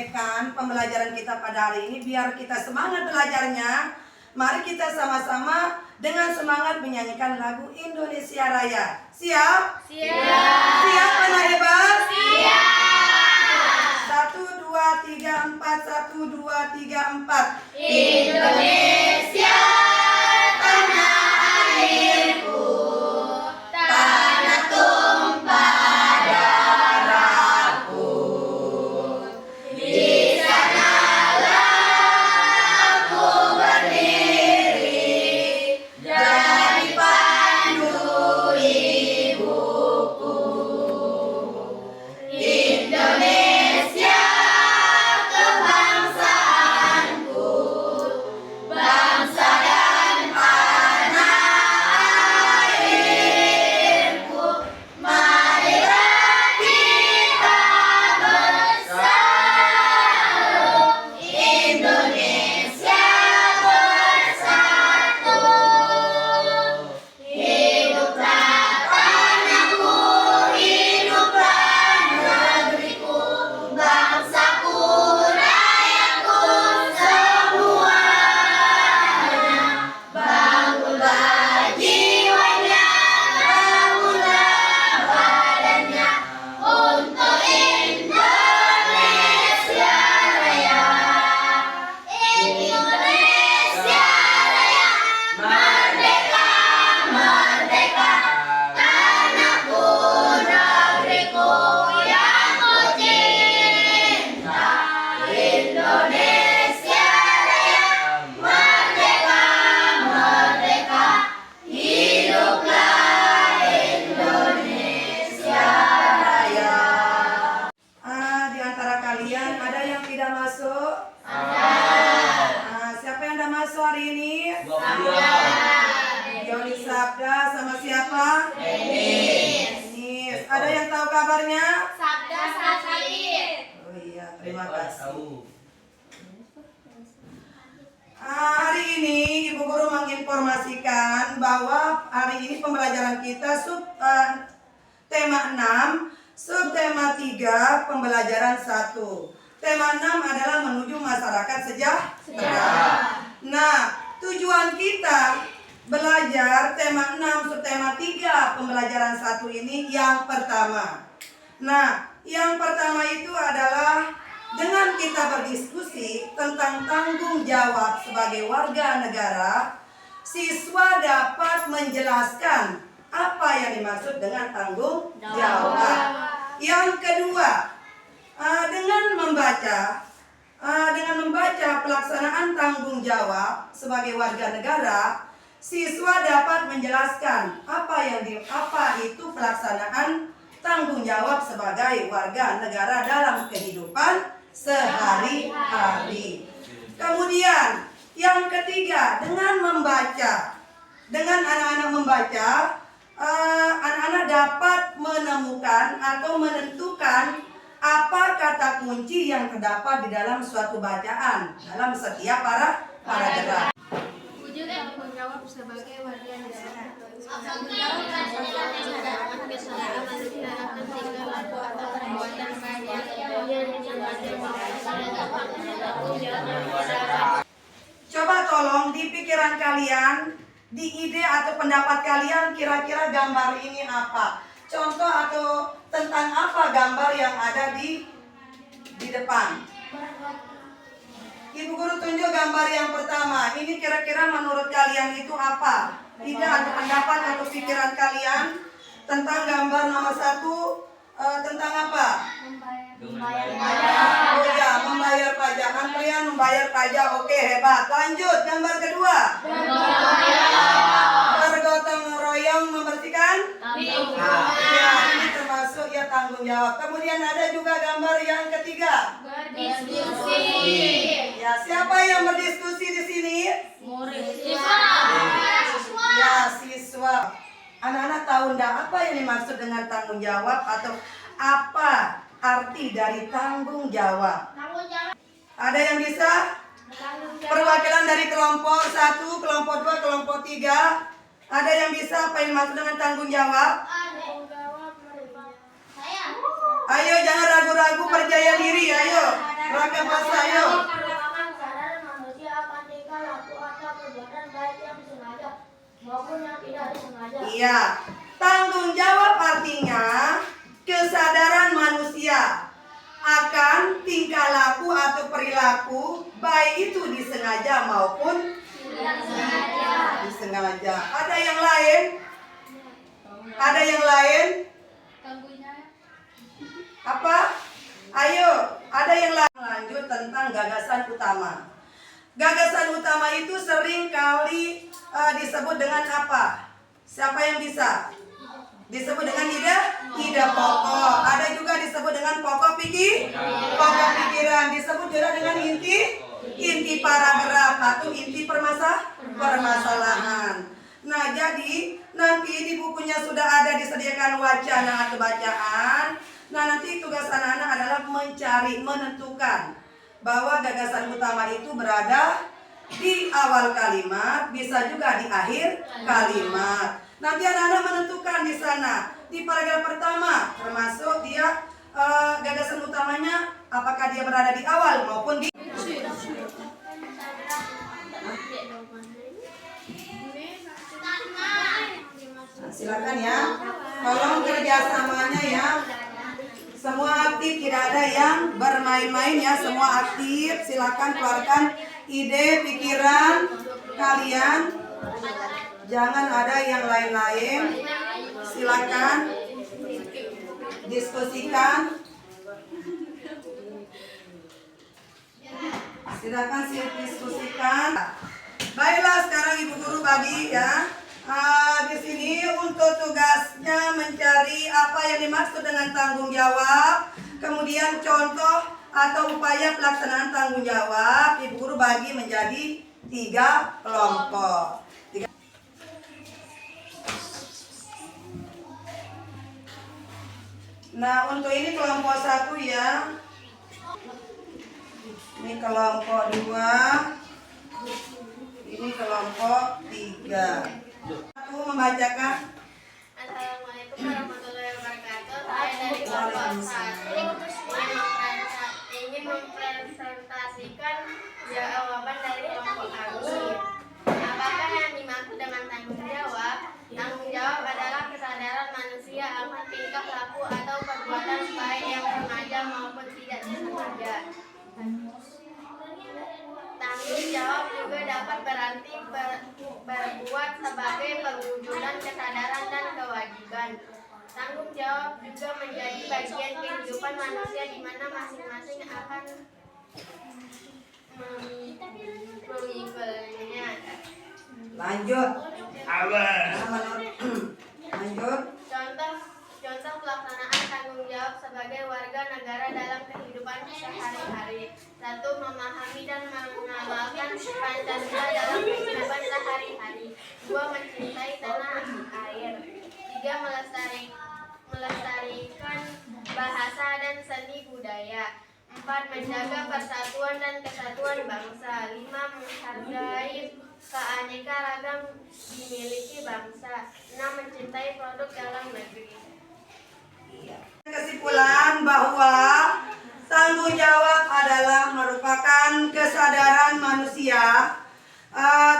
menyelesaikan pembelajaran kita pada hari ini. Biar kita semangat belajarnya, mari kita sama-sama dengan semangat menyanyikan lagu Indonesia Raya. Siap? Siap. Siap anak hebat? Siap. 1, 2, 3, 4. 1, 2, 3, 4. Indonesia, tanah airku, tanah tumpah darahku. Di sanalah aku berdiri, jadi pandu ibuku. Indonesia, kebangsaanku, bangsa dan tanah airku. Marilah kita bersatu, Indonesia bersatu. Hiduplah tanahku, hiduplah negeriku, bangsaku, rakyatku semuanya. Bangunlah jiwanya, bangunlah badannya untuk Indonesia Raya. Indonesia Raya, merdeka, merdeka, tanahku, negeriku yang ku cinta. Indonesia Raya, merdeka, merdeka, hiduplah Indonesia Raya. Di antara kalian ada yang tidak masuk? Siapa yang tidak masuk hari ini? Yoni Sabda sama siapa? Denis. Ada yang tahu kabarnya? Sabda sakit. Oh iya, terima kasih. Hari ini Ibu Guru menginformasikan bahwa hari ini pembelajaran kita tema 6, subtema 3, pembelajaran 1. Tema 6 adalah menuju masyarakat sejahtera. Nah, tujuan kita belajar tema 6, subtema 3, pembelajaran 1 ini yang pertama. Nah, yang pertama itu adalah dengan kita berdiskusi tentang tanggung jawab sebagai warga negara, siswa dapat menjelaskan apa yang dimaksud dengan tanggung jawab. Yang kedua, dengan membaca pelaksanaan tanggung jawab sebagai warga negara, siswa dapat menjelaskan apa itu pelaksanaan tanggung jawab sebagai warga negara dalam kehidupan sehari-hari. Kemudian yang ketiga, dengan anak-anak membaca, anak-anak dapat menemukan atau menentukan apa kata kunci yang terdapat di dalam suatu bacaan dalam setiap paragraf. Wujud tanggung jawab sebagai warga negara. Tanggung jawab Coba tolong di pikiran kalian, di ide atau pendapat kalian, kira-kira gambar ini apa? Contoh atau tentang apa gambar yang ada di depan? Ibu Guru tunjuk gambar yang pertama. Ini kira-kira menurut kalian itu apa? Ide atau pendapat atau pikiran kalian tentang gambar nomor 1 tentang apa? Oh ya, membayar pajak. Antrian membayar pajak. Oke, hebat. Lanjut, gambar kedua. Bergotong royong membersihkan. Ya, ini termasuk ya tanggung jawab. Kemudian ada juga gambar yang ketiga. berdiskusi. Ya, siapa yang berdiskusi di sini? Siswa. Ya, siswa. Anak-anak tahu enggak apa yang dimaksud dengan tanggung jawab atau apa arti dari tanggung jawab? Ada yang bisa? Perwakilan dari kelompok 1, kelompok 2, kelompok 3. Ada yang bisa apa yang dimaksud dengan tanggung jawab? Ayo jangan ragu-ragu, percaya diri, ayo. silakan Pak Sayo. Merupakan kesadaran manusia akan tingkah laku atau perbuatan baik yang disengaja maupun yang tidak disengaja. Iya, tanggung jawab artinya kesadaran manusia akan tingkah laku atau perilaku baik itu disengaja maupun disengaja. Ada yang lain? Ada yang lain? Apa? Ayo, ada yang lain. Lanjut tentang gagasan utama. Gagasan utama itu sering kali disebut dengan apa? Siapa yang bisa? Disebut dengan ide pokok. Ada juga disebut dengan pokok pikiran. Disebut juga dengan inti paragraf atau inti permasalahan. Nah, jadi nanti di bukunya sudah ada disediakan wacana atau bacaan. Nah, nanti tugas anak-anak adalah menentukan bahwa gagasan utama itu berada di awal kalimat, bisa juga di akhir kalimat. Nanti anak-anak menentukan di sana di paragraf pertama, termasuk dia gagasan utamanya apakah dia berada di awal maupun di. Nah, silakan ya, tolong kerjasamanya ya. Semua aktif, tidak ada yang bermain-main ya. Semua aktif, silakan keluarkan ide, pikiran kalian. Jangan ada yang lain-lain. Silakan diskusikan. Silakan diskusikan. Baiklah, sekarang Ibu Guru bagi ya. Di sini untuk tugasnya mencari apa yang dimaksud dengan tanggung jawab, kemudian contoh atau upaya pelaksanaan tanggung jawab. Ibu Guru bagi menjadi 3 kelompok. Nah, untuk ini kelompok 1 ya. Ini kelompok 2. Ini kelompok 3. Aku membacakan. Assalamualaikum warahmatullahi wabarakatuh. Saya dari kelompok 1 ingin mempresentasikan jawaban dari kelompok kami. Apakah yang dimaksud dengan tanggung jawab? Tanggung jawab adalah kesadaran manusia akan tingkah laku atau perbuatan baik yang sengaja maupun tidak disengaja. Tanggung jawab juga dapat berarti berbuat sebagai perwujudan kesadaran dan kewajiban. Tanggung jawab juga menjadi bagian kehidupan manusia di mana masing-masing akan memikulnya. Lanjut. Lanjut. Contoh pelaksanaan tanggung jawab sebagai warga negara dalam kehidupan sehari-hari. 1. Memahami dan mengamalkan Pancasila dalam kehidupan sehari-hari. 2. Mencintai tanah air. 3. Melestarikan bahasa dan seni budaya. 4. Menjaga persatuan dan kesatuan bangsa. 5. Menghargai keanekaragam dimiliki bangsa. 6. Mencintai produk dalam negeri. Kesimpulan bahwa tanggung jawab adalah merupakan kesadaran manusia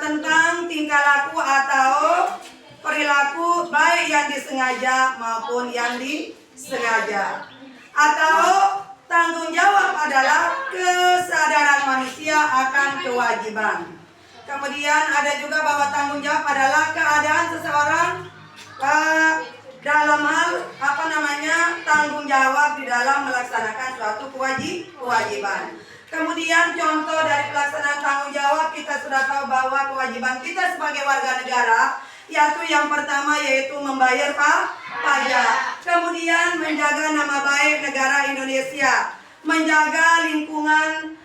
tentang tingkah laku atau perilaku baik yang disengaja maupun yang disengaja. Atau tanggung jawab adalah kesadaran manusia akan kewajiban. Kemudian ada juga bahwa tanggung jawab adalah keadaan seseorang dalam hal tanggung jawab di dalam melaksanakan suatu kewajiban. Kemudian contoh dari pelaksanaan tanggung jawab, kita sudah tahu bahwa kewajiban kita sebagai warga negara yaitu yang pertama yaitu membayar pajak. Kemudian menjaga nama baik negara Indonesia, menjaga lingkungan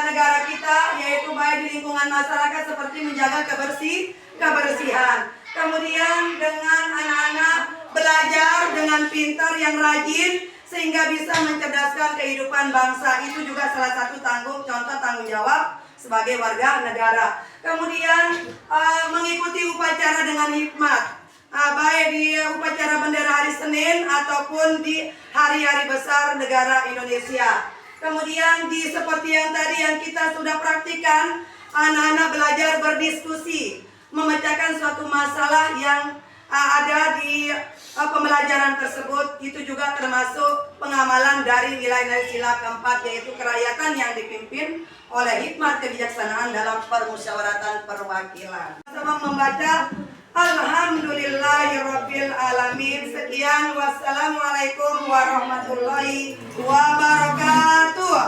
negara kita yaitu baik di lingkungan masyarakat seperti menjaga kebersihan. Kemudian dengan anak-anak belajar dengan pintar yang rajin sehingga bisa mencerdaskan kehidupan bangsa. Itu juga salah satu contoh tanggung jawab sebagai warga negara. Kemudian mengikuti upacara dengan hikmat, baik di upacara bendera hari Senin ataupun di hari-hari besar negara Indonesia. Kemudian seperti yang tadi yang kita sudah praktikan, anak-anak belajar berdiskusi, memecahkan suatu masalah yang ada di pembelajaran tersebut. Itu juga termasuk pengamalan dari nilai-nilai sila keempat, yaitu kerakyatan yang dipimpin oleh hikmat kebijaksanaan dalam permusyawaratan perwakilan. Sama membaca Alhamdulillahirabbil alamin. Sekian, wassalamualaikum warahmatullahi wabarakatuh.